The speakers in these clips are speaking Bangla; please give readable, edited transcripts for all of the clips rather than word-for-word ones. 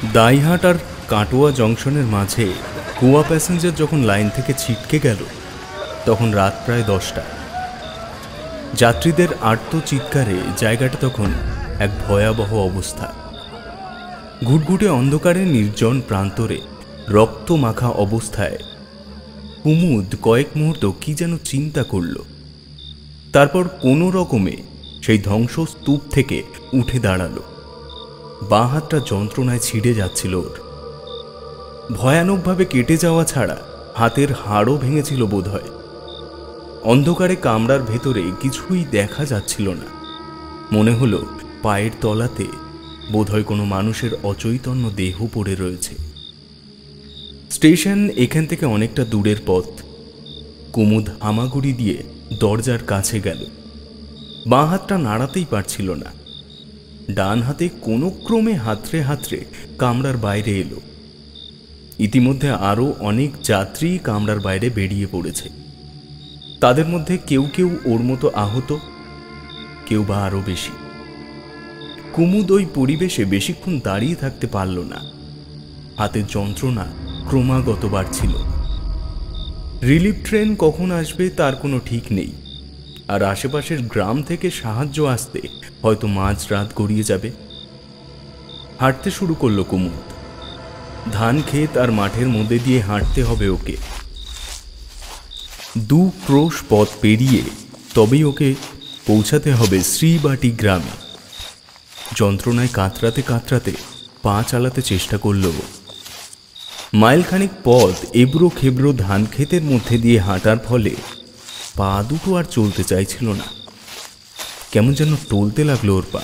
দাইহাট আর কাটোয়া জংশনের মাঝে গোয়া প্যাসেঞ্জার যখন লাইন থেকে ছিটকে গেল তখন রাত প্রায় 10টা। যাত্রীদের আর্ত চিৎকারে জায়গাটা তখন এক ভয়াবহ অবস্থা। ঘুটঘুটে অন্ধকারে নির্জন প্রান্তরে রক্ত মাখা অবস্থায় কুমুদ কয়েক মুহূর্ত কি যেন চিন্তা করল। তারপর কোনো রকমে সেই ধ্বংসস্তূপ থেকে উঠে দাঁড়ালো। বাঁ হাতটা যন্ত্রণায় ছিঁড়ে যাচ্ছিল ওর। ভয়ানকভাবে কেটে যাওয়া ছাড়া হাতের হাড়ও ভেঙেছিল বোধহয়। অন্ধকারে কামরার ভেতরে কিছুই দেখা যাচ্ছিল না। মনে হলো পায়ের তলাতে বোধহয় কোনো মানুষের অচৈতন্য দেহ পড়ে রয়েছে। স্টেশন এখান থেকে অনেকটা দূরের পথ। কুমুদ হামাগুড়ি দিয়ে দরজার কাছে গেল। বাঁ হাতটা নাড়াতেই পারছিল না। ডান হাতে কোনো ক্রমে হাতড়ে হাতড়ে কামরার বাইরে এলো। ইতিমধ্যে আরও অনেক যাত্রী কামরার বাইরে বেরিয়ে পড়েছে। তাদের মধ্যে কেউ কেউ ওর মতো আহত, কেউ বা আরও বেশি। কুমুদ ওই পরিবেশে বেশিক্ষণ দাঁড়িয়ে থাকতে পারল না। হাতের যন্ত্রণা ক্রমাগত বাড়ছিল। রিলিফ ট্রেন কখন আসবে তার কোনো ঠিক নেই, আর আশেপাশের গ্রাম থেকে সাহায্য আসতে হয়তো মাঝরাত গড়িয়ে যাবে। হাঁটতে শুরু করলো কুমুদ। ধান ক্ষেত আর মাঠের মধ্যে দিয়ে হাঁটতে হবে ওকে। 2 ক্রোশ পথ পেরিয়ে তবেই ওকে পৌঁছাতে হবে শ্রীবাটি গ্রামে। যন্ত্রণায় কাতরাতে কাতরাতে পা চালাতে চেষ্টা করল। মাইলখানিক পথ এবড়ো খেবড়ো ধান ক্ষেতের মধ্যে দিয়ে হাঁটার ফলে পা দুটো আর চলতে চাইছিল না। কেমন যেন টলতে লাগলো ওর পা।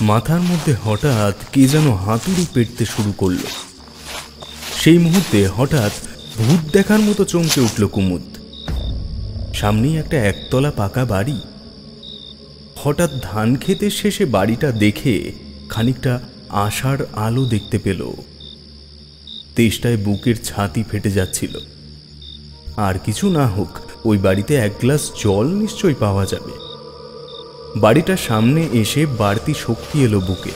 মাথার মধ্যে হঠাৎ কে যেন হাতুড়ি পেটতে শুরু করল। সেই মুহূর্তে হঠাৎ ভূত দেখার মতো চমকে উঠল কুমুদ। সামনেই একটা একতলা পাকা বাড়ি। হঠাৎ ধান ক্ষেতের শেষে বাড়িটা দেখে খানিকটা আশার আলো দেখতে পেল। তেষ্টায় বুকের ছাতি ফেটে যাচ্ছিল। আর কিছু না হোক, ওই বাড়িতে 1 গ্লাস জল নিশ্চয়ই পাওয়া যাবে। বাড়িটার সামনে এসে বাড়তি শক্তি এলো বুকে।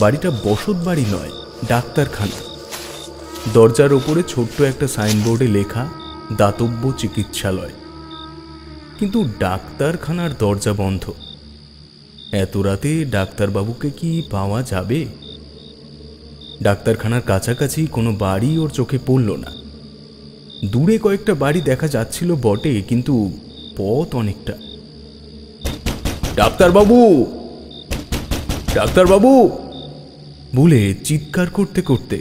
বাড়িটা বসত বাড়ি নয়, ডাক্তারখানা। দরজার ওপরে ছোট্ট একটা সাইনবোর্ডে লেখা দাতব্য চিকিৎসালয়, কিন্তু ডাক্তারখানার দরজা বন্ধ। এত রাতে ডাক্তারবাবুকে কি পাওয়া যাবে? ডাক্তারখানার কাছাকাছি কোনো বাড়ি ওর চোখে পড়ল না। দূরে কয়েকটা বাড়ি দেখা যাচ্ছিল বটে, কিন্তু পথ অনেকটা। ডাক্তারবাবু, ডাক্তারবাবু বলে চিৎকার করতে করতে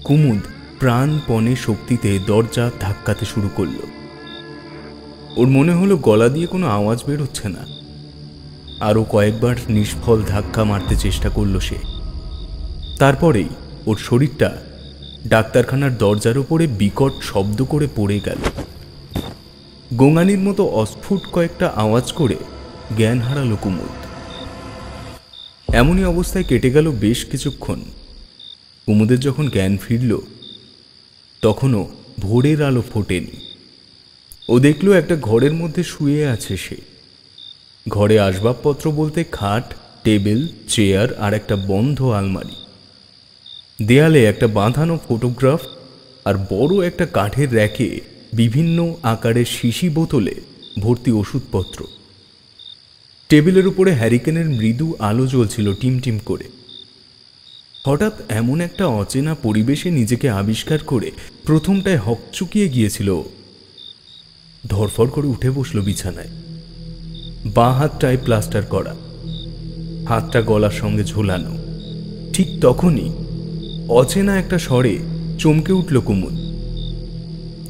কুমুদ প্রাণপণে শক্তিতে দরজা ধাক্কাতে শুরু করল। ওর মনে হলো গলা দিয়ে কোনো আওয়াজ বেরোচ্ছে না। আরও কয়েকবার নিষ্ফল ধাক্কা মারতে চেষ্টা করল সে। তারপরেই ওর শরীরটা ডাক্তারখানার দরজার উপরে বিকট শব্দ করে পড়ে গেল। গোঙানির মতো অস্ফুট কয়েকটা আওয়াজ করে জ্ঞান হারালো কুমুদ। এমনই অবস্থায় কেটে গেল বেশ কিছুক্ষণ। কুমুদের যখন জ্ঞান ফিরল তখনও ভোরের আলো ফোটেনি। ও দেখল একটা ঘরের মধ্যে শুয়ে আছে সে। ঘরে আসবাবপত্র বলতে খাট, টেবিল, চেয়ার আর একটা বন্ধ আলমারি। দেয়ালে একটা বাঁধানো ফটোগ্রাফ আর বড় একটা কাঠের র্যাকে বিভিন্ন আকারের শিশি বোতলে ভর্তি ওষুধপত্র। টেবিলের উপরে হ্যারিকেনের মৃদু আলো জ্বলছিল টিমটিম করে। হঠাৎ এমন একটা অচেনা পরিবেশে নিজেকে আবিষ্কার করে প্রথমটায় হকচকিয়ে গিয়েছিল। ধরফর করে উঠে বসল বিছানায়। বাঁ হাতটায় প্লাস্টার করা, হাতটা গলার সঙ্গে ঝোলানো। ঠিক তখনই অচেনা একটা স্বরে চমকে উঠল কুমুদ।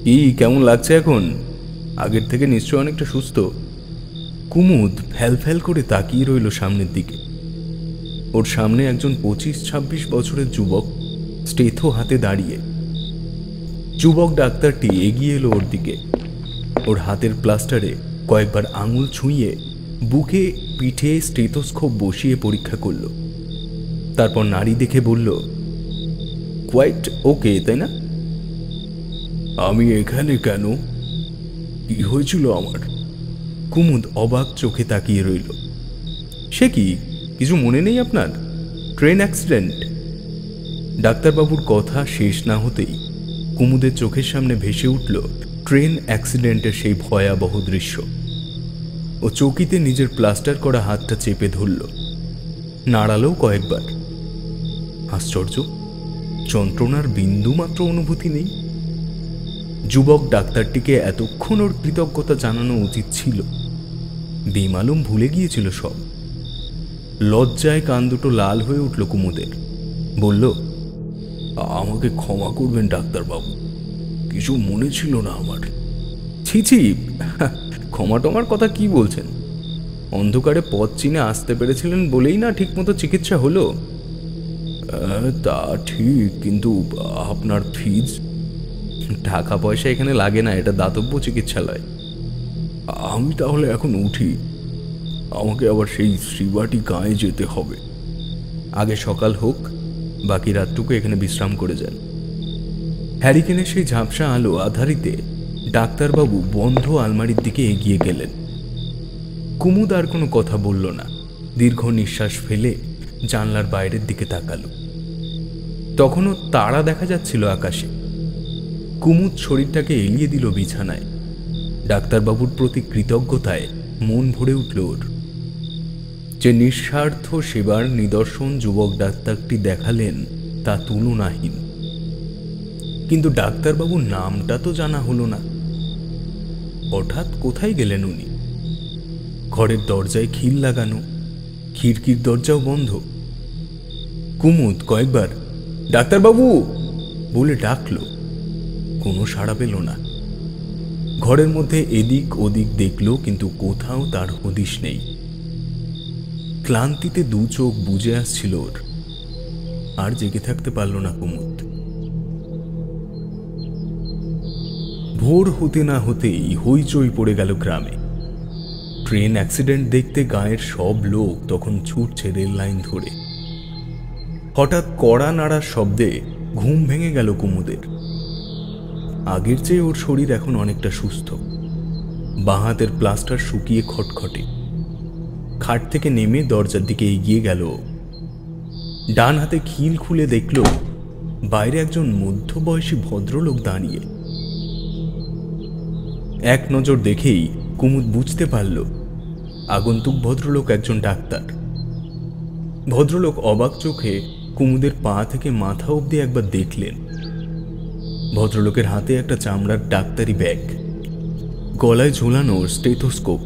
কি, কেমন লাগছে এখন? আগের থেকে নিশ্চয় অনেকটা সুস্থ। কুমুদ ফ্যাল ফ্যাল করে তাকিয়ে রইল সামনের দিকে। ওর সামনে একজন 25-26 বছরের যুবক স্টেথো হাতে দাঁড়িয়ে। যুবক ডাক্তারটি এগিয়ে এলো ওর দিকে। ওর হাতের প্লাস্টারে কয়েকবার আঙুল ছুঁয়ে বুকে পিঠে স্টেথোস্কোপ বসিয়ে পরীক্ষা করল। তারপর নাড়ি দেখে বলল, কোয়াইট ওকে, তাই না? আমি এখানে কেন? কি হয়েছিল আমার? কুমুদ অবাক চোখে তাকিয়ে রইল। সে কি, কিছু মনে নেই আপনার? Train accident. ডাক্তারবাবুর কথা শেষ না হতেই কুমুদের চোখের সামনে ভেসে উঠল ট্রেন অ্যাক্সিডেন্টের সেই ভয়াবহ দৃশ্য। ও চৌকিতে নিজের প্লাস্টার করা হাতটা চেপে ধরল, নাড়ালেও কয়েকবার। আশ্চর্য, যন্ত্রণার বিন্দুমাত্র অনুভূতি নেই। যুবক ডাক্তারটিকে এতক্ষণ ওর কৃতজ্ঞতা জানানো উচিত ছিল। বেমালুম ভুলে গিয়েছিল সব। লজ্জায় কান দুটো লাল হয়ে উঠল কুমুদের। বলল, আমাকে ক্ষমা করবেন ডাক্তারবাবু, কিছু মনে ছিল না আমার। ছি ছি, ক্ষমা টমার কথা কি বলছেন? অন্ধকারে পথ চিনে আসতে পেরেছিলেন বলেই না ঠিকমতো চিকিৎসা হলো। তা ঠিক, কিন্তু আপনার ফিজ? টাকা পয়সা এখানে লাগে না, এটা দাতব্য চিকিৎসালয়। আমি তাহলে এখন উঠি, আমাকে আবার সেই শ্রীবাটি গাঁয়ে যেতে হবে। আগে সকাল হোক, বাকি রাতটুকু এখানে বিশ্রাম করে যান। হ্যারিকেনের সেই ঝাপসা আলো আধারিতে ডাক্তারবাবু বন্ধ আলমারির দিকে এগিয়ে গেলেন। কুমুদ আর কোনো কথা বলল না, দীর্ঘ নিঃশ্বাস ফেলে জানলার বাইরের দিকে তাকালো। তখনও তারা দেখা যাচ্ছিল আকাশে। কুমুদ শরীরটাকে এলিয়ে দিল বিছানায়। ডাক্তারবাবুর প্রতি কৃতজ্ঞতায় মন ভরে উঠল ওর। যে নিঃস্বার্থ সেবার নিদর্শন যুবক ডাক্তারটি দেখালেন তা তুলনাহীন। কিন্তু ডাক্তারবাবুর নামটা তো জানা হলো না। হঠাৎ কোথায় গেলেন উনি? ঘরের দরজায় খিল লাগানো, খিড়কির দরজাও বন্ধ। কুমুদ কয়েকবার ডাক্তারবাবু বলে ডাকল, কোনো সাড়া পেল না। ঘরের মধ্যে এদিক ওদিক দেখল, কিন্তু কোথাও তার হদিশ নেই। ক্লান্তিতে দু চোখ বুজে আসছিল ওর। আর জেগে থাকতে পারল না কুমুদ। ভোর হতে না হতেই হইচই পড়ে গেল গ্রামে। ট্রেন অ্যাক্সিডেন্ট দেখতে গাঁয়ের সব লোক তখন ছুটছে রেল লাইন ধরে। হঠাৎ কড়া নাড়ার শব্দে ঘুম ভেঙে গেল কুমুদের। আগের চেয়ে ওর শরীর এখন অনেকটা সুস্থ। বাঁ হাতের প্লাস্টার শুকিয়ে খটখটে। খাট থেকে নেমে দরজার দিকে এগিয়ে গেল। ডান হাতে খিল খুলে দেখল বাইরে একজন মধ্যবয়সী ভদ্রলোক দাঁড়িয়ে। এক নজর দেখেই কুমুদ বুঝতে পারল আগন্তুক ভদ্রলোক একজন ডাক্তার। ভদ্রলোক অবাক চোখে কুমুদের পা থেকে মাথা অবধি একবার দেখলেন। ভদ্রলোকের হাতে একটা চামড়ার ডাক্তারি ব্যাগ, গলায় ঝোলানো স্টেথোস্কোপ।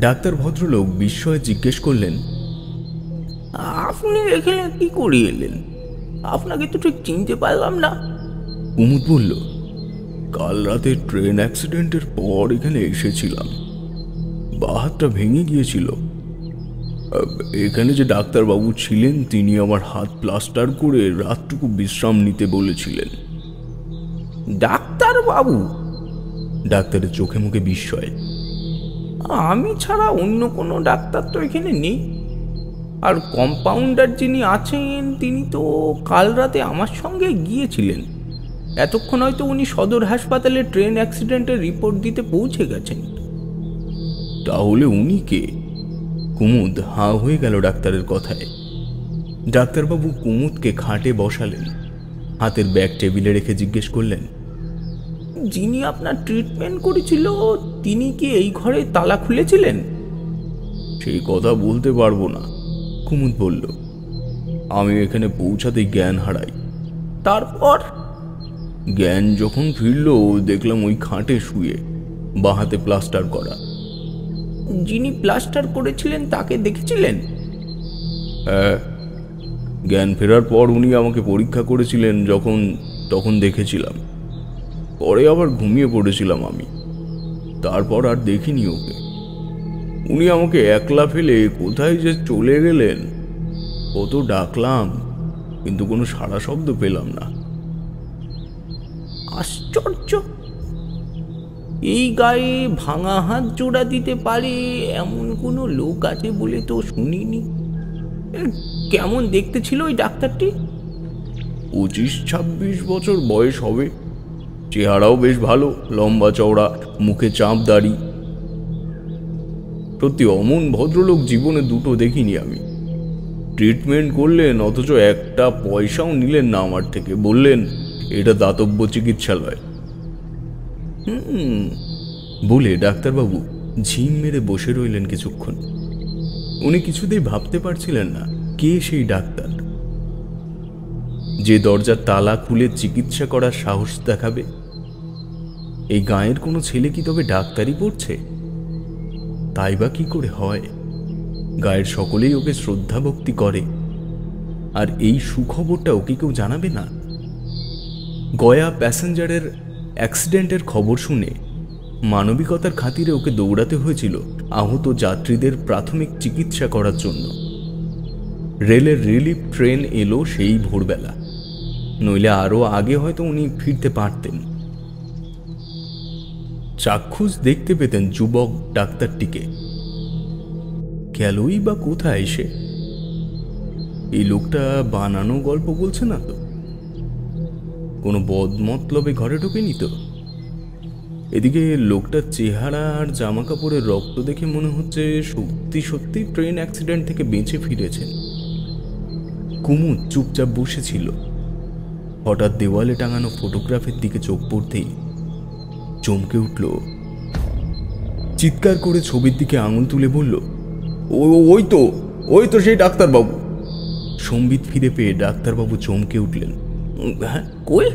ডাক্তার ভদ্রলোক বিস্ময়ে জিজ্ঞেস করলেন, আপনি এখানে কি করে এলেন? আপনাকে তো ঠিক চিনতে পারলাম না। কুমুদ বলল, কাল রাতে ট্রেন অ্যাক্সিডেন্টের পর এখানে এসেছিলাম। বাঁ হাতটা ভেঙে গিয়েছিল। এখানে যে ডাক্তারবাবু ছিলেন তিনি আমার হাত প্লাস্টার করে রাতটুকু বিশ্রাম নিতে বলেছিলেন। ডাক্তারবাবু? ডাক্তারের চোখে মুখে বিস্ময়। আমি ছাড়া অন্য কোনো ডাক্তার তো এখানে নেই। আর কম্পাউন্ডার যিনি আছেন তিনি তো কাল রাতে আমার সঙ্গে গিয়েছিলেন। এতক্ষণ হয়তো উনি সদর হাসপাতালে ট্রেন অ্যাক্সিডেন্টের রিপোর্ট দিতে পৌঁছে গেছেন। তাহলে উনি কে? কুমুদ হাঁ হয়ে গেল ডাক্তারের কথায়। ডাক্তারবাবু কুমুদকে খাটে বসালেন, হাতের ব্যাগ টেবিলে রেখে জিজ্ঞেস করলেন, যিনি আপনার ট্রিটমেন্ট করেছিল তিনি কি এই ঘরে তালা খুলেছিলেন? সেই কথা বলতে পারবো না, কুমুদ বলল। আমি এখানে পৌঁছাতেই জ্ঞান হারাই। তারপর? জ্ঞান যখন ফিরল দেখলাম ওই খাটে শুয়ে, বাঁ হাতে প্লাস্টার করা। যিনি প্লাস্টার করেছিলেন তাকে দেখেছিলেন? হ্যাঁ, জ্ঞান ফেরার পর উনি আমাকে পরীক্ষা করেছিলেন তখন দেখেছিলাম। পরে আবার ঘুমিয়ে পড়েছিলাম আমি। তারপর আর দেখিনি ওকে। উনি আমাকে একলা ফেলে কোথায় যে চলে গেলেন। কত ডাকলাম, কিন্তু কোনো সাড়া শব্দ পেলাম না। আশ্চর্য! এই গায়ে ভাঙা হাত জোড়া দিতে পারে এমন কোনো লোক আছে বলে তো শুনিনি। কেমন দেখতে ছিল ওই ডাক্তারটি? 25-26 বছর বয়স হবে। চেহারাও বেশ ভালো, লম্বা চওড়া, মুখে চাপ দাড়ি। সত্যি অমন ভদ্রলোক জীবনে দুটো দেখিনি আমি। ট্রিটমেন্ট করলেন, অথচ একটা পয়সাও নিলেন না আমার থেকে। বললেন এটা দাতব্য চিকিৎসালয়। বলে ডাক্তারবাবু ঝিম মেরে বসে রইলেন কিছুক্ষণ। উনি কিছুতেই ভাবতে পারছিলেন না কে সেই ডাক্তার যে দরজার তালা খুলে চিকিৎসা করার সাহস দেখাবে। এই গাঁয়ের কোনো ছেলে কি তবে ডাক্তারি পড়ছে? তাই বা কি করে হয়? গায়ের সকলেই ওকে শ্রদ্ধা ভক্তি করে, আর এই সুখবরটা ওকে কেউ জানাবে না? গয়া প্যাসেঞ্জারের অ্যাক্সিডেন্টের খবর শুনে মানবিকতার খাতিরে ওকে দৌড়াতে হয়েছিল আহত যাত্রীদের প্রাথমিক চিকিৎসা করার জন্য। রেলের রিলিফ ট্রেন এলো সেই ভোরবেলা, নইলে আরও আগে হয়তো উনি ফিরতে পারতেন। চাক্ষুষ দেখতে পেতেন যুবক ডাক্তারটিকে। গেলই বা কোথায় সে? এই লোকটা বানানো গল্প বলছে না তো? কোনো বদমতলবে ঘরে ঢোকেনি তো? এদিকে লোকটার চেহারা আর জামা কাপড়ের রক্ত দেখে মনে হচ্ছে সত্যি সত্যি ট্রেন অ্যাক্সিডেন্ট থেকে বেঁচে ফিরেছেন। কুমুদ চুপচাপ বসেছিল। হঠাৎ দেওয়ালে টাঙানো ফটোগ্রাফের দিকে চোখ পড়তেই চমকে উঠল। চিৎকার করে ছবির দিকে আঙুল তুলে বলল, ওই তো সেই ডাক্তারবাবু। সম্বিত ফিরে পেয়ে ডাক্তারবাবু চমকে উঠলেন। হ্যাঁ, কই?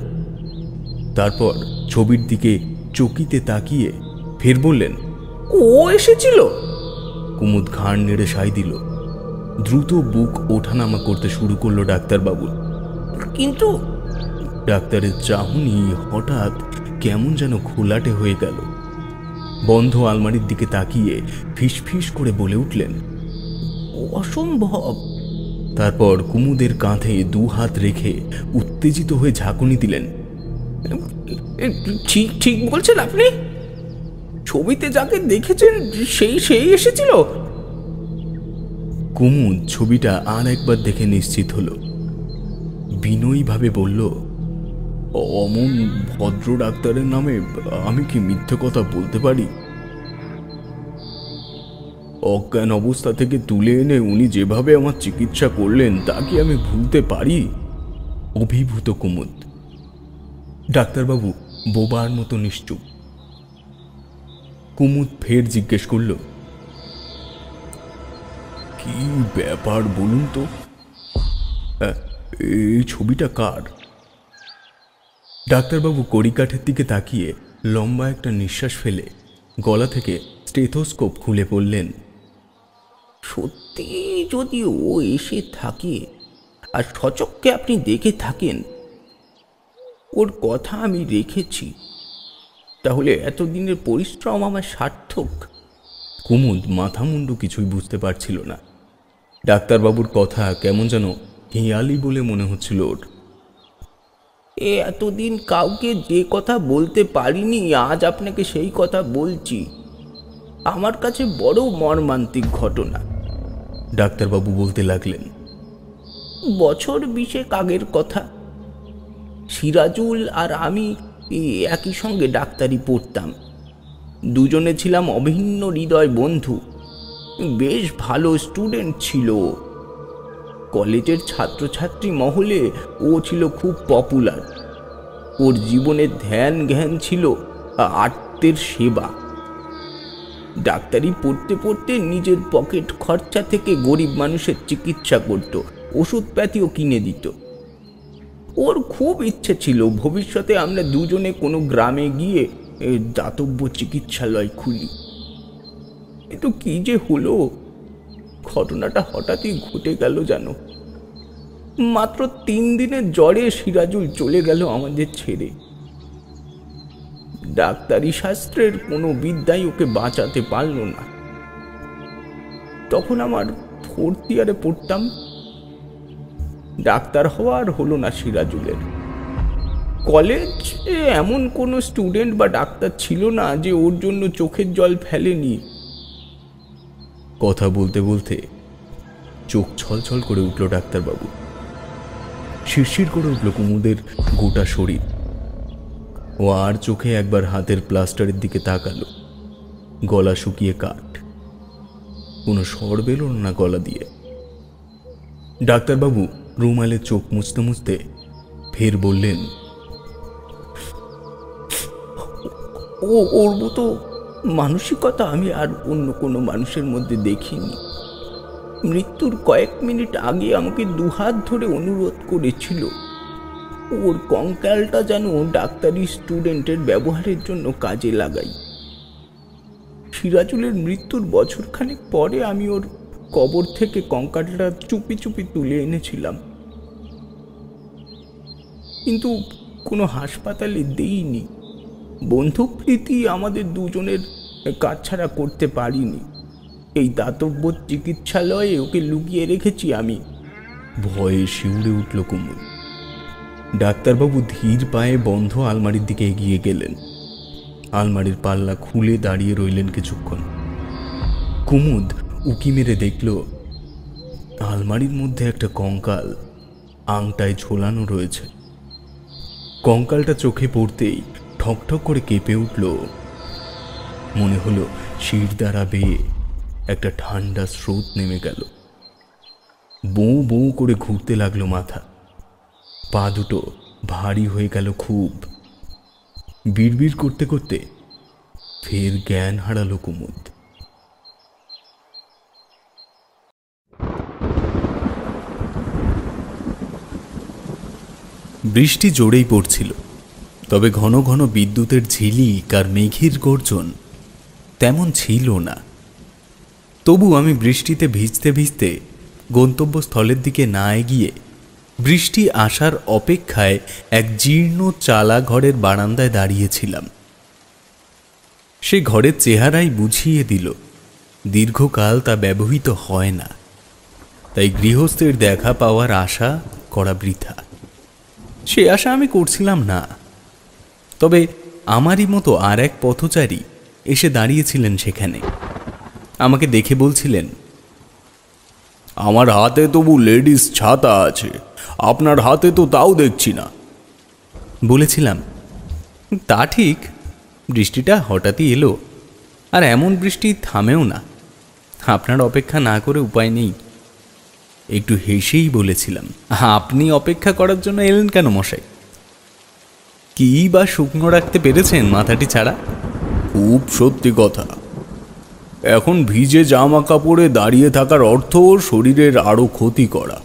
তারপর ছবির দিকে চকিতে তাকিয়ে ফের বললেন, ও এসেছিল? কুমুদ ঘাড় নেড়ে সাই দিল। দ্রুত বুক ওঠানামা করতে শুরু করলো ডাক্তারবাবু। কিন্তু ডাক্তারের চাহনি হঠাৎ কেমন যেন ঘোলাটে হয়ে গেল। বন্ধ আলমারির দিকে তাকিয়ে ফিসফিস করে বলে উঠলেন, অসম্ভব। তারপর কুমুদের কাঁধে দু হাত রেখে উত্তেজিত হয়ে ঝাঁকুনি দিলেন। ঠিক ঠিক বলছেন আপনি? ছবিতে যাকে দেখেছেন সেই এসেছিল? কুমুদ ছবিটা আর একবার দেখে নিশ্চিত হলো। বিনয়ীভাবে বলল, অমন ভদ্র ডাক্তারের নামে আমি কি মিথ্যে কথা বলতে পারি? অজ্ঞান অবস্থা থেকে তুলে এনে উনি যেভাবে আমার চিকিৎসা করলেন তা কি আমি ভুলতে পারি? অভিভূত কুমুদ। ডাক্তারবাবু বোবার মতো নিশ্চুপ। কুমুদ ফের জিজ্ঞেস করল, কি ব্যাপার বলুন তো? এই ছবিটা কার? ডাক্তারবাবু কড়িকাঠের দিকে তাকিয়ে লম্বা একটা নিঃশ্বাস ফেলে গলা থেকে স্টেথোস্কোপ খুলে পড়লেন, সত্যি যদি ও এসে থাকে আর সচক্ষে আপনি দেখে থাকেন, ওর কথা আমি রেখেছি, তাহলে এতদিনের পরিশ্রম আমার সার্থক। কুমুদ মাথা মুন্ডু কিছুই বুঝতে পারছিল না। ডাক্তারবাবুর কথা কেমন যেন হেঁয়ালি বলে মনে হচ্ছিল ওর। এতদিন কাউকে যে কথা বলতে পারিনি, আজ আপনাকে সেই কথা বলছি। আমার কাছে বড় মর্মান্তিক ঘটনা। ডাক্তারবাবু বলতে লাগলেন, বছর 20 আগের কথা। সিরাজুল আর আমি একই সঙ্গে ডাক্তারি পড়তাম। দুজনে ছিলাম অভিন্ন হৃদয় বন্ধু। বেশ ভালো স্টুডেন্ট ছিল। কলেজের ছাত্রছাত্রী মহলে ও ছিল খুব পপুলার। ওর জীবনের ধ্যান জ্ঞান ছিল আত্মের সেবা। ডাক্তারি পড়তে পড়তে নিজের পকেট খরচা থেকে গরিব মানুষের চিকিৎসা করত, ওষুধপাতিও কিনে দিত। ওর খুব ইচ্ছে ছিল ভবিষ্যতে আমরা দুজনে কোনো গ্রামে গিয়ে দাতব্য চিকিৎসালয় খুলি। কিন্তু কি যে হলো, ঘটনাটা হঠাৎই ঘটে গেল জানো। মাত্র 3 দিনের জ্বরে সিরাজুল চলে গেল আমাদের ছেড়ে। ডাক্তারি শাস্ত্রের কোনো বিদ্যাই ওকে বাঁচাতে পারল না। তখন আমার 4th ইয়ারে পড়তাম। ডাক্তার হওয়ার হলো না সিরাজুলের। কলেজে এমন কোনো স্টুডেন্ট বা ডাক্তার ছিল না যে ওর জন্য চোখের জল ফেলেনি। কথা বলতে বলতে চোখ ছলছল করে উঠল ডাক্তারবাবু। শিরশির করে উঠল কুমুদের গোটা শরীর। ও আর চোখে একবার হাতের প্লাস্টারের দিকে তাকালো। গলা শুকিয়ে কাঠ, কোনো স্বর বেরোল না গলা দিয়ে। ডাক্তারবাবু রুমালে চোখ মুছতে মুছতে ফের বললেন, ওর মতো মানসিকতা আমি আর অন্য কোনো মানুষের মধ্যে দেখিনি। মৃত্যুর কয়েক মিনিট আগে আমাকে দুহাত ধরে অনুরোধ করেছিল ওর কঙ্কালটা যেন ডাক্তারি স্টুডেন্টের ব্যবহারের জন্য কাজে লাগাই। সিরাজুলের মৃত্যুর বছরখানেক পরে আমি ওর কবর থেকে কঙ্কালটা চুপি চুপি তুলে এনেছিলাম, কিন্তু কোনো হাসপাতালে দেইনি। বন্ধুপ্রীতি আমাদের দুজনের কাছছাড়া করতে পারিনি। এই দাতব্য চিকিৎসালয়ে ওকে লুকিয়ে রেখেছি আমি। ভয়ে শিউরে উঠল কুমুদ। ডাক্তারবাবু ধীর পায়ে বন্ধ আলমারির দিকে এগিয়ে গেলেন। আলমারির পাল্লা খুলে দাঁড়িয়ে রইলেন কিছুক্ষণ। কুমুদ উকি মেরে দেখল আলমারির মধ্যে একটা কঙ্কাল আংটায় ঝোলানো রয়েছে। কঙ্কালটা চোখে পড়তেই ঠকঠক করে কেঁপে উঠল। মনে হলো শির দ্বারা বেয়ে একটা ঠান্ডা স্রোত নেমে গেল। বৌ বৌ করে ঘুরতে লাগলো মাথা। পা দুটো ভারী হয়ে গেল খুব। বিড়বিড় করতে করতে ফের জ্ঞান হারালো কুমুদ। বৃষ্টি জোরেই পড়ছিল, তবে ঘন ঘন বিদ্যুতের ঝিলিক আর মেঘের গর্জন তেমন ছিল না। তবু আমি বৃষ্টিতে ভিজতে ভিজতে গন্তব্যস্থলের দিকে না এগিয়ে বৃষ্টি আসার অপেক্ষায় এক জীর্ণ চালা ঘরের বারান্দায় দাঁড়িয়েছিলাম। সে ঘরের চেহারাই বুঝিয়ে দিল দীর্ঘকাল তা ব্যবহৃত হয় না, তাই গৃহস্থের দেখা পাওয়ার আশা করা বৃথা। সে আশা আমি করছিলাম না। তবে আমারই মতো আর এক পথচারী এসে দাঁড়িয়েছিলেন সেখানে। আমাকে দেখে বলছিলেন, আমার হাতে তবু লেডিস ছাতা আছে, আপনার হাতে তো তাও দেখছি না। বলেছিলাম, তা ঠিক, বৃষ্টিটা হঠাৎই এলো, আর এমন বৃষ্টি থামেও না। আপনার অপেক্ষা না করে উপায় নেই। একটু হেসেই বলেছিলাম, আপনি অপেক্ষা করার জন্য এলেন কেন মশাই? কি বা শুকনো রাখতে পেরেছেন মাথাটি ছাড়া? খুব সত্যি কথা, এখন ভিজে জামা কাপড়ে দাঁড়িয়ে থাকার অর্থ শরীরের আরও ক্ষতি করা।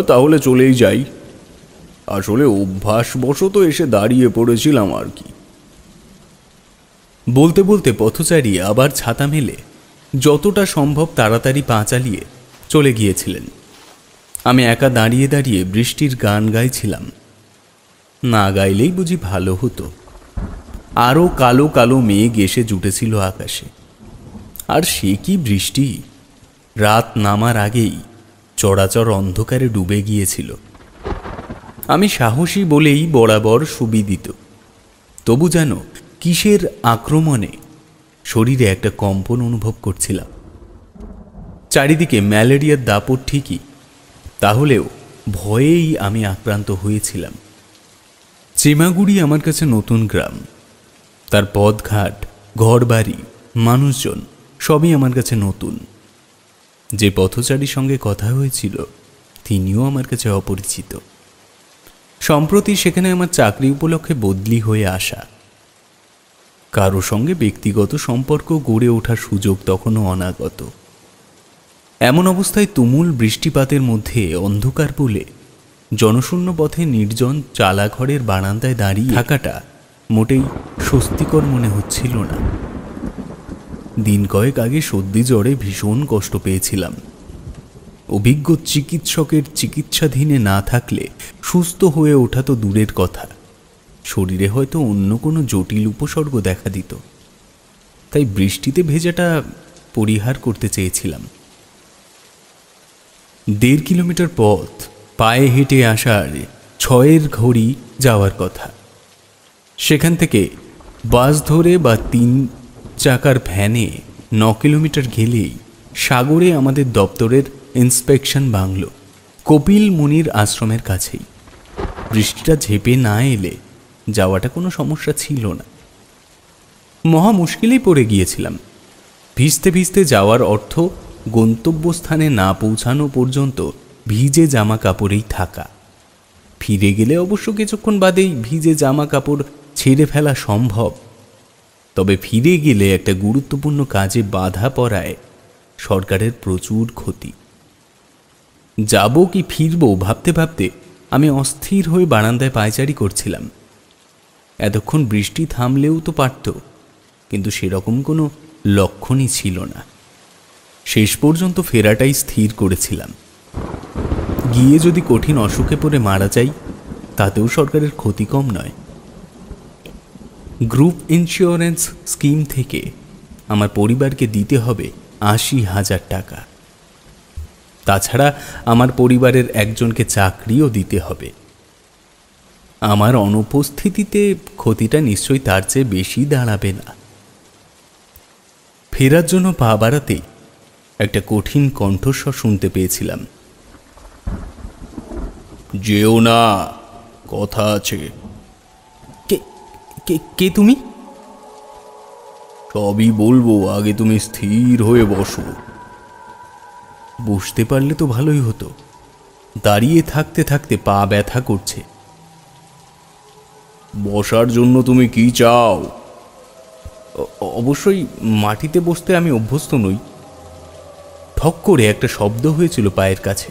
তাহলে চলেই যাই। আসলে অভ্যাসবশত এসে দাঁড়িয়ে পড়েছিলাম আর কি। বলতে বলতে পথচারী আবার ছাতা মেলে যতটা সম্ভব তাড়াতাড়ি পা চালিয়ে চলে গিয়েছিলেন। আমি একা দাঁড়িয়ে দাঁড়িয়ে বৃষ্টির গান গাইছিলাম। না গাইলেই বুঝি ভালো হতো। আরও কালো কালো মেঘ এসে জুটেছিল আকাশে। আর সে কি বৃষ্টি! রাত নামার আগেই চরাচর অন্ধকারে ডুবে গিয়েছিল। আমি সাহসী বলেই বরাবর সুবিদিত, তবু যেন কিসের আক্রমণে শরীরে একটা কম্পন অনুভব করছিলাম। চারিদিকে ম্যালেরিয়ার দাপট ঠিকই, তাহলেও ভয়েই আমি আক্রান্ত হয়েছিলাম। চেমাগুড়ি আমার কাছে নতুন গ্রাম। তার পথঘাট, ঘরবাড়ি, মানুষজন সবই আমার কাছে নতুন। যে পথচারীর সঙ্গে কথা হয়েছিল তিনিও আমার কাছে অপরিচিত। সম্প্রতি সেখানে আমার চাকরি উপলক্ষে বদলি হয়ে আসা। কারো সঙ্গে ব্যক্তিগত সম্পর্ক গড়ে ওঠার সুযোগ তখনও অনাগত। এমন অবস্থায় তুমুল বৃষ্টিপাতের মধ্যে অন্ধকার বলে জনশূন্য পথে নির্জন চালাঘরের বারান্দায় দাঁড়িয়ে থাকাটা মোটেই স্বস্তিকর মনে হচ্ছিল না। দিন কয়েক আগে সর্দি জ্বরে ভীষণ কষ্ট পেয়েছিলাম। অভিজ্ঞ চিকিৎসকের চিকিৎসাধীনে না থাকলে সুস্থ হয়ে ওঠা তো দূরের কথা, শরীরে হয়তো অন্য কোনো জটিল উপসর্গ দেখা দিত। তাই বৃষ্টিতে ভেজাটা পরিহার করতে চেয়েছিলাম। 1.5 কিলোমিটার পথ পায়ে হেঁটে আসার 6 ঘড়ি যাওয়ার কথা। সেখান থেকে বাস ধরে বা 3 চাকার ভ্যানে 9 কিলোমিটার গেলেই সাগরে আমাদের দপ্তরের ইন্সপেকশন বাংলো, কপিল মুনির আশ্রমের কাছেই। বৃষ্টিটা ঝেঁপে না এলে যাওয়াটা কোনো সমস্যা ছিল না। মহা মুশকিলেই পড়ে গিয়েছিলাম। ভিজতে ভিজতে যাওয়ার অর্থ গন্তব্যস্থানে না পৌঁছানো পর্যন্ত ভিজে জামা কাপড়েই থাকা। ফিরে গেলে অবশ্য কিছুক্ষণ বাদেই ভিজে জামা কাপড় ছেড়ে ফেলা সম্ভব। তবে ফিরে গেলে একটা গুরুত্বপূর্ণ কাজে বাধা পড়ায় সরকারের প্রচুর ক্ষতি। যাব কি ফিরব ভাবতে ভাবতে আমি অস্থির হয়ে বারান্দায় পায়চারি করছিলাম। এতক্ষণ বৃষ্টি থামলেও তো পারত, কিন্তু সেরকম কোনো লক্ষণই ছিল না। শেষ পর্যন্ত ফেরাটাই স্থির করেছিলাম। গিয়ে যদি কঠিন অসুখে পড়ে মারা যাই, তাতেও সরকারের ক্ষতি কম নয়। গ্রুপ ইন্স্যুরেন্স স্কিম থেকে আমার পরিবারকে দিতে হবে ৮০,০০০ টাকা। তাছাড়া আমার পরিবারের একজনকে চাকরিও দিতে হবে। আমার অনুপস্থিতিতে ক্ষতিটা নিশ্চয়ই তার চেয়ে বেশি দাঁড়াবে না। ফেরার জন্য পা বাড়াতেই একটা কঠিন কণ্ঠস্বর শুনতে পেয়েছিলাম। যেও না, কথা আছে। কে কে কে তুমি? সবই বলবো, আগে তুমি স্থির হয়ে বসো। বসতে পারলে তো ভালোই হতো, দাঁড়িয়ে থাকতে থাকতে পা ব্যথা করছে। বসার জন্য তুমি কি চাও? অবশ্যই মাটিতে বসতে আমি অভ্যস্ত নই। ঠক করে একটা শব্দ হয়েছিল পায়ের কাছে।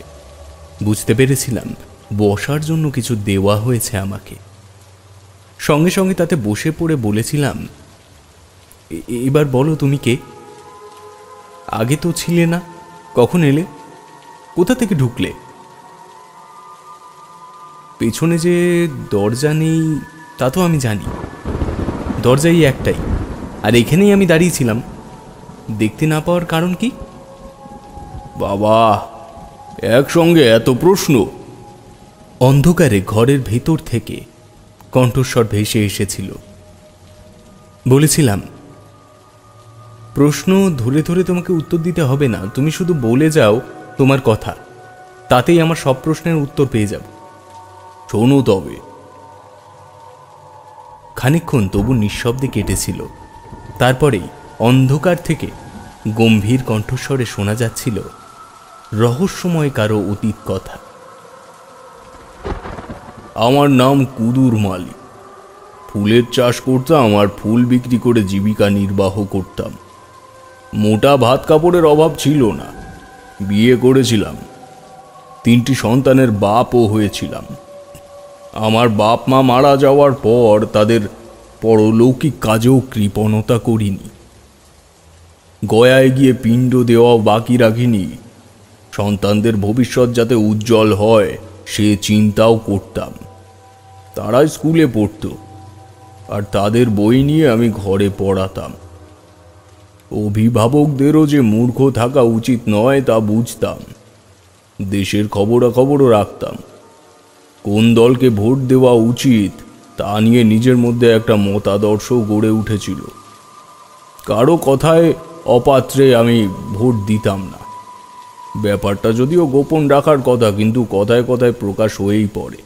বুঝতে পেরেছিলাম বসার জন্য কিছু দেওয়া হয়েছে আমাকে। সঙ্গে সঙ্গে তাতে বসে পড়ে বলেছিলাম, এবার বলো তুমি কে? আগে তো ছিলে না, কখন এলে? কোথা থেকে ঢুকলে? পেছনে যে দরজা নেই তা তো আমি জানি, দরজাই একটাই, আর এখানেই আমি দাঁড়িয়েছিলাম। দেখতে না পাওয়ার কারণ কি? বাবা, একসঙ্গে এত প্রশ্ন! অন্ধকারে ঘরের ভেতর থেকে কণ্ঠস্বর ভেসে এসেছিল। বলেছিলাম, প্রশ্ন ধরে ধরে তোমাকে উত্তর দিতে হবে না, তুমি শুধু বলে যাও তোমার কথা, তাতেই আমার সব প্রশ্নের উত্তর পেয়ে যাব। শোনো তবে। খানিকক্ষণ তবু নিঃশব্দে কেটেছিল। তারপরেই অন্ধকার থেকে গম্ভীর কণ্ঠস্বরে শোনা যাচ্ছিল রহস্যময় কারো অতীত কথা। আমার নাম কুদুর মালি। ফুলের চাষ করতাম আর ফুল বিক্রি করে জীবিকা নির্বাহ করতাম। মোটা ভাত কাপড়ের অভাব ছিল না। বিয়ে করেছিলাম, 3টি সন্তানের বাপও হয়েছিলাম। আমার বাপ মা মারা যাওয়ার পর তাদের পরলৌকিক কাজেও কৃপণতা করিনি। গয়ায় গিয়ে পিণ্ড দেওয়াও বাকি রাখিনি। সন্তানদের ভবিষ্যৎ যাতে উজ্জ্বল হয় সে চিন্তাও করতাম। তারা স্কুলে পড়ত আর তাদের বই নিয়ে আমি ঘরে পড়াতাম। অভিভাবকদেরও যে মূর্খ থাকা উচিত নয় তা বুঝতাম। দেশের খবরাখবরও রাখতাম। কোন দলকে ভোট দেওয়া উচিত তা নিয়ে নিজের মধ্যে একটা মতাদর্শ গড়ে উঠেছিল। কারো কথায় অপাত্রে আমি ভোট দিতাম না। ব্যাপারটা যদিও গোপন রাখার কথা, কিন্তু কথায় কথায় প্রকাশ হয়েই পড়ে।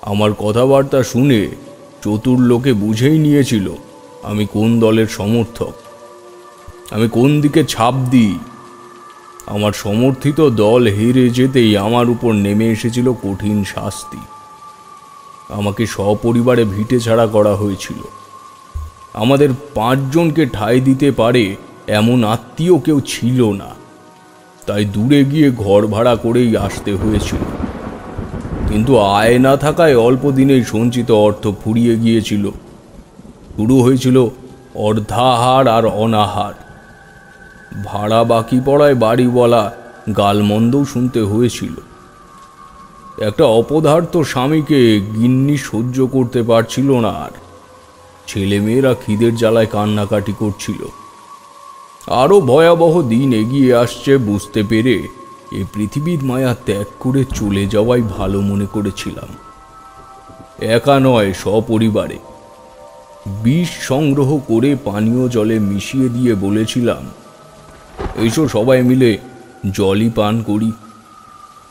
আমার কথাবার্তা শুনে চতুর লোকে বুঝেই নিয়েছিল আমি কোন দলের সমর্থক, আমি কোন দিকে ছাপ দিই। আমার সমর্থিত দল হেরে যেতেই আমার উপর নেমে এসেছিল কঠিন শাস্তি। আমাকে সপরিবারে ভিটে ছাড়া করা হয়েছিল। আমাদের 5 জনকে ঠাঁই দিতে পারে এমন আত্মীয় কেউ ছিল না, তাই দূরে গিয়ে ঘর ভাড়া করেই আসতে হয়েছিল। কিন্তু আয় না থাকায় অল্প দিনেই সঞ্চিত অর্থ ফুরিয়ে গিয়েছিল। শুরু হয়েছিল অর্ধাহার আর অনাহার। ভাড়া বাকি পড়ায় বাড়িওয়ালা গালমন্দও শুনতে হয়েছিল। একটা অপদার্থ স্বামীকে গিন্নি সহ্য করতে পারছিল না, আর ছেলেমেয়েরা খিদের জ্বালায় কান্নাকাটি করছিল। আরও ভয়াবহ দিন এগিয়ে আসছে বুঝতে পেরে এই পৃথিবীর মায়া ত্যাগ করে চলে যাওয়াই ভালো মনে করেছিলাম। একা নয়, সপরিবারে বিষ সংগ্রহ করে পানীয় জলে মিশিয়ে দিয়ে বলেছিলাম, এইসব সবাই মিলে জলই পান করি,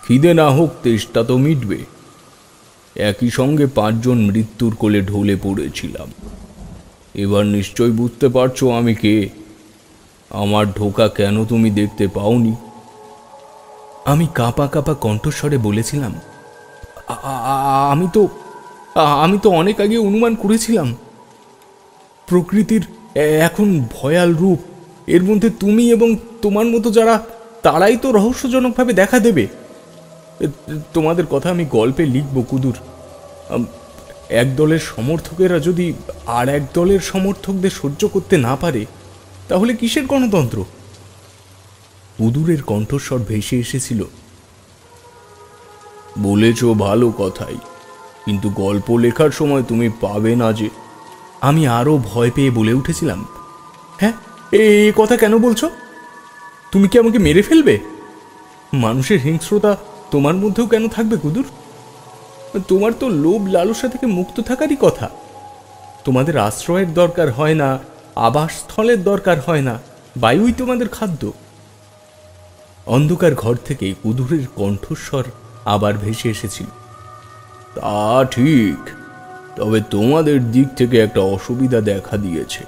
খিদে না হোক তেষ্টা তো মিটবে। একই সঙ্গে 5 জন মৃত্যুর কোলে ঢলে পড়েছিলাম। এবার নিশ্চয় বুঝতে পারছো আমি কে। আমার ঢোকা কেন তুমি দেখতে পাওনি? আমি কাঁপা কাঁপা কণ্ঠস্বরে বলেছিলাম, আমি তো অনেক আগে অনুমান করেছিলাম প্রকৃতির এখন ভয়াল রূপ, এর মধ্যে তুমি এবং তোমার মতো যারা, তারাই তো রহস্যজনকভাবে দেখা দেবে। তোমাদের কথা আমি গল্পে লিখব কুদুর। এক দলের সমর্থকেরা যদি আর এক দলের সমর্থকদের সহ্য করতে না পারে, তাহলে কিসের গণতন্ত্র? কুদুরের কণ্ঠস্বর ভেসে এসেছিল, বলেছ ভালো কথাই, কিন্তু গল্প লেখার সময় তুমি পাবে না যে। আমি আরো ভয় পেয়ে বলে উঠেছিলাম, হ্যাঁ, এ কথা কেন বলছো? তুমি কি আমাকে মেরে ফেলবে? মানুষের হিংস্রতা তোমার মধ্যেও কেন থাকবে কুদুর? তোমার তো লোভ লালসা থেকে মুক্ত থাকারই কথা। তোমাদের আশ্রয়ের দরকার হয় না, আবাসস্থলের দরকার হয় না, বায়ুই তোমাদের খাদ্য। অন্ধকার ঘর থেকে কুদুরের কণ্ঠস্বর আবার ভেসে এসেছিল, তা ঠিক, তবে তোমাদের দিক থেকে একটা অসুবিধা দেখা দিয়েছে।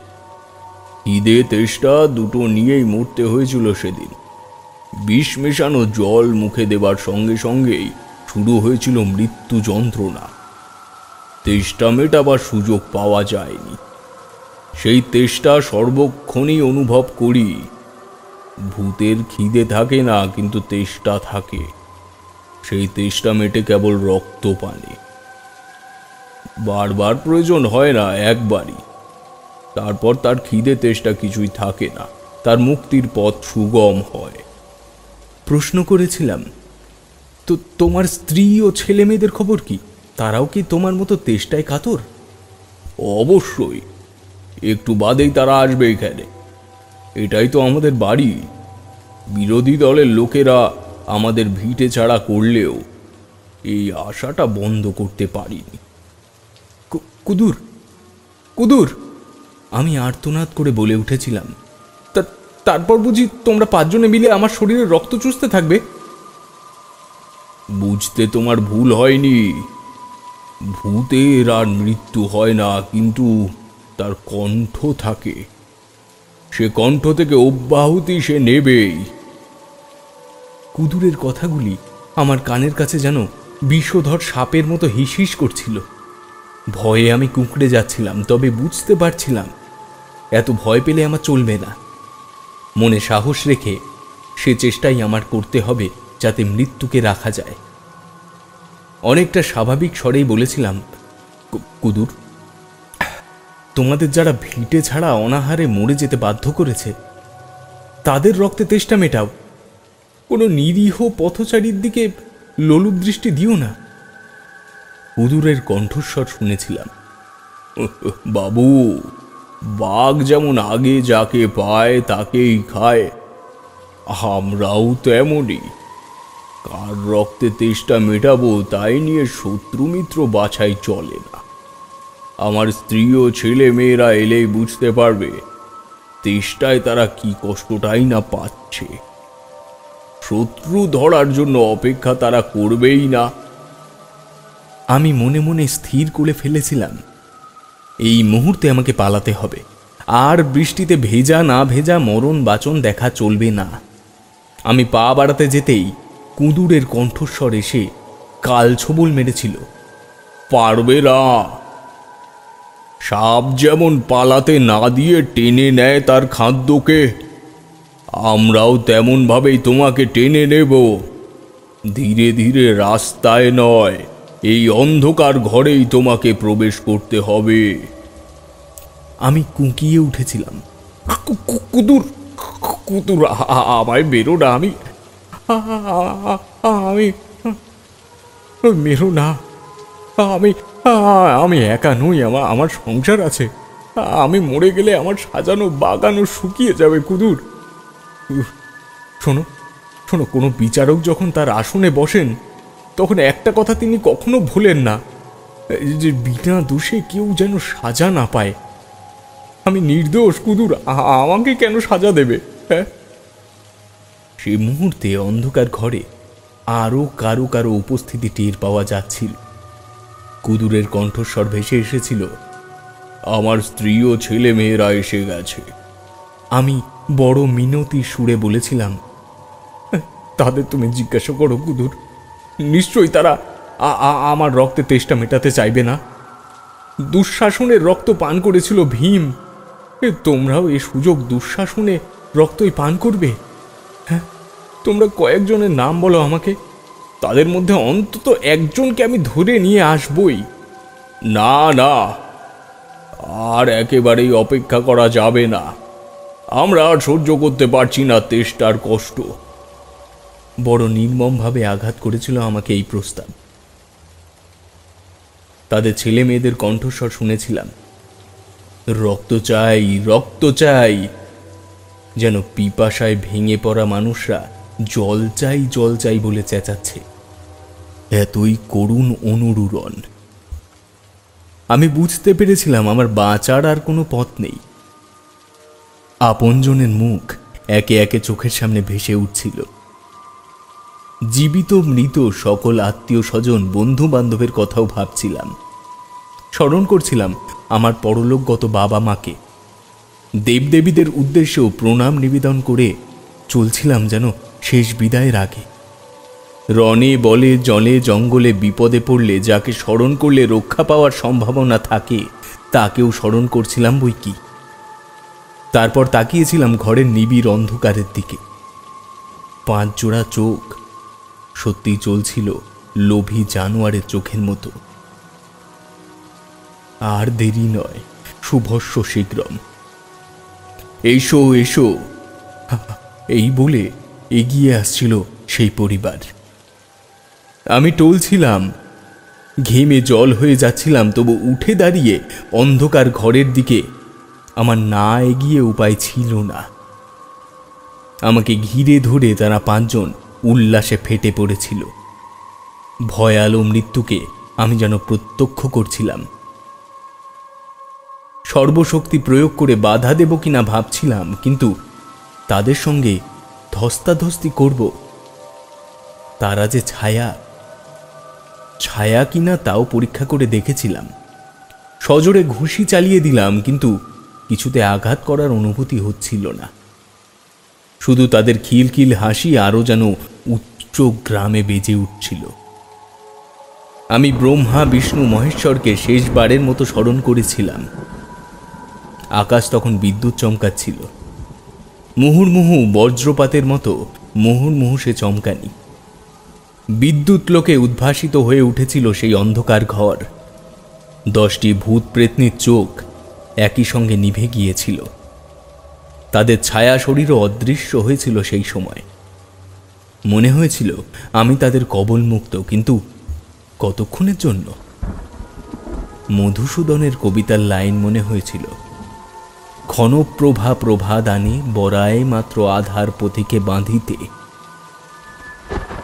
খিদে তেষ্টা দুটো নিয়েই মরতে হয়েছিল সেদিন। বিষ মেশানো জল মুখে দেবার সঙ্গে সঙ্গেই শুরু হয়েছিল মৃত্যু যন্ত্রণা। তেষ্টা মেটাবার সুযোগ পাওয়া যায়নি। সেই তেষ্টা সর্বক্ষণই অনুভব করি। ভূতের খিদে থাকে না, কিন্তু তেষ্টা থাকে। সেই তেষ্টা মেটে কেবল রক্তপানে। বারবার প্রয়োজন হয় না, একবারই। তারপর তার খিদে তেষ্টা কিছুই থাকে না, তার মুক্তির পথ সুগম হয়। প্রশ্ন করেছিলাম, তো তোমার স্ত্রী ও ছেলে মেয়েদের খবর কি? তারাও কি তোমার মতো তেষ্টায় কাতর? অবশ্যই, একটু বাদেই তারা আসবে এখানে। এটাই তো আমাদের বাড়ি। বিরোধী দলের লোকেরা আমাদের ভিটে ছাড়া করলেও এই আশাটা বন্ধ করতে পারিনি। কুদুর, কুদুর, আমি আর্তনাদ করে বলে উঠেছিলাম, তারপর বুঝি তোমরা পাঁচজনে মিলে আমার শরীরে রক্ত চুষতে থাকবে? বুঝতে তোমার ভুল হয়নি। ভূতের আর মৃত্যু হয় না, কিন্তু তার কণ্ঠ থাকে। সে কণ্ঠ থেকে অব্যাহতি সে নেবেই। কুদুরের কথাগুলি আমার কানের কাছে যেন বিষধর সাপের মতো হিসহিস করছিল। ভয়ে আমি কুঁকড়ে যাচ্ছিলাম, তবে বুঝতে পারছিলাম এত ভয় পেলে আমার চলবে না। মনে সাহস রেখে সে চেষ্টাই আমার করতে হবে, যাতে মৃত্যুকে রাখা যায়। অনেকটা স্বাভাবিক স্বরেই বলেছিলাম, কুদুর, তোমাদের যারা ভিটে ছাড়া অনাহারে মরে যেতে বাধ্য করেছে, তাদের রক্তে তেষ্টা মেটাও। কোনো নিরীহ পথচারীর দিকে লোলুপ দৃষ্টি দিও না। কুদুরের কণ্ঠস্বর শুনেছিলাম, বাবু, বাঘ যেমন আগে যাকে পায় তাকেই খায়, আমরাও তেমনই। কার রক্তে তেষ্টা মেটাবো তাই নিয়ে শত্রু মিত্র বাছাই চলে না। আমার স্ত্রী ও ছেলে মেয়েরা এলেই বুঝতে পারবে তেষ্টায় তারা কি কষ্টটাই না পাচ্ছে। শত্রু ধরার জন্য অপেক্ষা তারা করবেই না। আমি মনে মনে স্থির করে ফেলেছিলাম, এই মুহূর্তে আমাকে পালাতে হবে। আর বৃষ্টিতে ভেজা না ভেজা মরণ বাচন দেখা চলবে না। আমি পা বাড়াতে যেতেই কুদুরের কণ্ঠস্বর এসে কাল ছবল মেরেছিল, পারবে না। সাপ যেমন পালাতে না দিয়ে টেনে নেয় তার খাদ্যকে, আমরাও তেমন ভাবেই তোমাকে টেনে নেব। ধীরে ধীরে, রাস্তায় নয়, এই অন্ধকার ঘরেই তোমাকে প্রবেশ করতে হবে। আমি কুঁকিয়ে উঠেছিলাম, কুদুর, কুদুর, আমায় বেরো না। আমি আমি মেরো না। আমি একা নই, আমার সংসার আছে। আমি মরে গেলে আমার সাজানো বাগানও শুকিয়ে যাবে। কুদুর, শোনো শোনো, কোনো বিচারক যখন তার আসনে বসেন, তখন একটা কথা তিনি কখনো ভুলেন না, যে বিনা দোষে কেউ যেন সাজা না পায়। আমি নির্দোষ। কুদুর, আমাকে কেন সাজা দেবে? হ্যাঁ। সেই মুহূর্তে অন্ধকার ঘরে আরও কারো কারো উপস্থিতি টের পাওয়া যাচ্ছিল। কুদুরের কণ্ঠস্বর ভেসে এসেছিল, আমার স্ত্রী ও ছেলে মেয়েরা এসে গেছে। আমি বড় মিনতি সুরে বলেছিলাম, তাদের তুমি জিজ্ঞাসা করো কুদুর, নিশ্চয়ই তারা আমার রক্তে তেষ্টা মেটাতে চাইবে না। দুঃশাসনের রক্ত পান করেছিল ভীম, তোমরাও এই সুযোগ দুঃশাসনে রক্তই পান করবে? হ্যাঁ, তোমরা কয়েকজনের নাম বলো আমাকে, তাদের মধ্যে অন্তত একজনকে আমি ধরে নিয়ে আসবই। না না, আর একেবারেই অপেক্ষা করা যাবে না। আমরা আর সহ্য করতে পারছি না তেষ্টার কষ্ট। বড় নির্মমভাবে আঘাত করেছিল আমাকে এই প্রস্তাব। তাদের ছেলে মেয়েদের কণ্ঠস্বর শুনেছিলাম, রক্ত চাই, রক্ত চাই, যেন পিপাসায় ভেঙে পড়া মানুষরা জল চাই, জল চাই বলে চেঁচাচ্ছে। এতই করুণ অনুরুরণ। আমি বুঝতে পেরেছিলাম আমার বাঁচার আর কোনো পথ নেই। আপনজনের মুখ একে একে চোখের সামনে ভেসে উঠছিল। জীবিত মৃত সকল আত্মীয় স্বজন, বন্ধু বান্ধবের কথাও ভাবছিলাম। স্মরণ করছিলাম আমার পরলোকগত বাবা মাকে। দেবদেবীদের উদ্দেশ্যেও প্রণাম নিবেদন করে চলছিলাম যেন শেষ বিদায়ের আগে। রণে বলে জলে জঙ্গলে বিপদে পড়লে যাকে স্মরণ করলে রক্ষা পাওয়ার সম্ভাবনা থাকে তাকেও স্মরণ করছিলাম বই কি। তারপর তাকিয়েছিলাম ঘরের নিবিড় অন্ধকারের দিকে। 5 জোড়া চোখ সত্যি চলছিল লোভী জানোয়ারের চোখের মতো। আর দেরি নয়, শুভস্য শীঘ্রম। এসো এসো, এই বলে এগিয়ে আসছিল সেই পরিবার। আমি টলছিলাম, ঘেমে জল হয়ে যাচ্ছিলাম, তবু উঠে দাঁড়িয়ে অন্ধকার ঘরের দিকে আমার না এগিয়ে উপায় ছিল না। আমাকে ঘিরে ধরে তারা 5 জন উল্লাসে ফেটে পড়েছিল। ভয়ালো মৃত্যুকে আমি যেন প্রত্যক্ষ করছিলাম। সর্বশক্তি প্রয়োগ করে বাধা দেব কিনা ভাবছিলাম, কিন্তু তাদের সঙ্গে ধস্তাধস্তি করব। তারা যে ছায়া, ছায়া কিনা তাও পরীক্ষা করে দেখেছিলাম। সজোরে ঘুষি চালিয়ে দিলাম, কিন্তু কিছুতে আঘাত করার অনুভূতি হচ্ছিল না। শুধু তাদের খিলখিল হাসি আরও যেন উচ্চ গ্রামে বেজে উঠছিল। আমি ব্রহ্মা বিষ্ণু মহেশ্বরকে শেষবারের মতো স্মরণ করেছিলাম। আকাশ তখন বিদ্যুৎ চমকাচ্ছিল। মুহুর্মুহু বজ্রপাতের মতো মুহুর্মুহু সে চমকানি। বিদ্যুৎ লোকে উদ্ভাসিত হয়ে উঠেছিল সেই অন্ধকার ঘর। 10টি ভূত প্রেতনির চোখ একই সঙ্গে নিভে গিয়েছিল। তাদের ছায়া শরীরও অদৃশ্য হয়েছিল সেই সময়। মনে হয়েছিল আমি তাদের কবলমুক্ত, কিন্তু কতক্ষণের জন্য? মধুসূদনের কবিতার লাইন মনে হয়েছিল, ক্ষণপ্রভা প্রভা দানে বরায় মাত্র আধার পথিকে বাঁধিতে।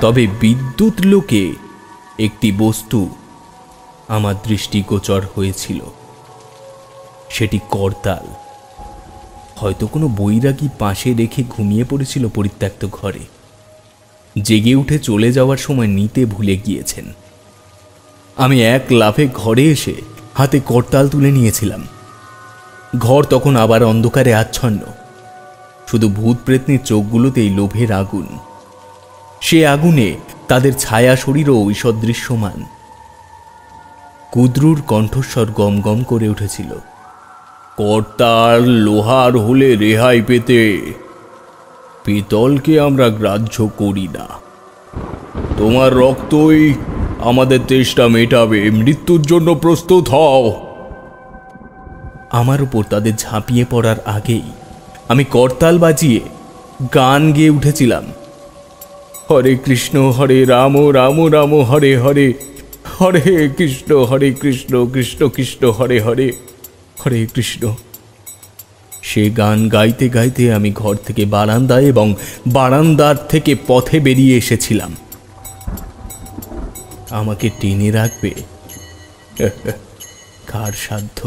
তবে বিদ্যুৎ লোকে একটি বস্তু আমার দৃষ্টিগোচর হয়েছিল। সেটি করতাল। হয়তো কোনো বৈরাগী পাশে রেখে ঘুমিয়ে পড়েছিল পরিত্যক্ত ঘরে। জেগে উঠে চলে যাওয়ার সময় নিতে ভুলে গিয়েছেন। আমি এক লাফে ঘরে এসে হাতে করতাল তুলে নিয়েছিলাম। ঘর তখন আবার অন্ধকারে আচ্ছন্ন। শুধু ভূত প্রেতনির চোখগুলোতেই লোভের আগুন। সে আগুনে তাদের ছায়া শরীরও ঈষদৃশ্যমান। কুদ্রুর কণ্ঠস্বর গম গম করে উঠেছিল, করতাল লোহার হলে রেহাই পেতে, পিতলকে আমরা গ্রাহ্য করি না। তোমার রক্তই আমাদের তেষ্টা মেটাবে। মৃত্যুর জন্য প্রস্তুত হও। আমার উপর তাদের ঝাঁপিয়ে পড়ার আগেই আমি করতাল বাজিয়ে গান গেয়ে উঠেছিলাম, হরে কৃষ্ণ হরে রাম রাম রাম হরে হরে, হরে কৃষ্ণ হরে কৃষ্ণ কৃষ্ণ কৃষ্ণ হরে হরে, হরে কৃষ্ণ। সে গান গাইতে গাইতে আমি ঘর থেকে বারান্দায় এবং বারান্দার থেকে পথে বেরিয়ে এসেছিলাম। আমাকে টেনে রাখবে কার সাধ্য?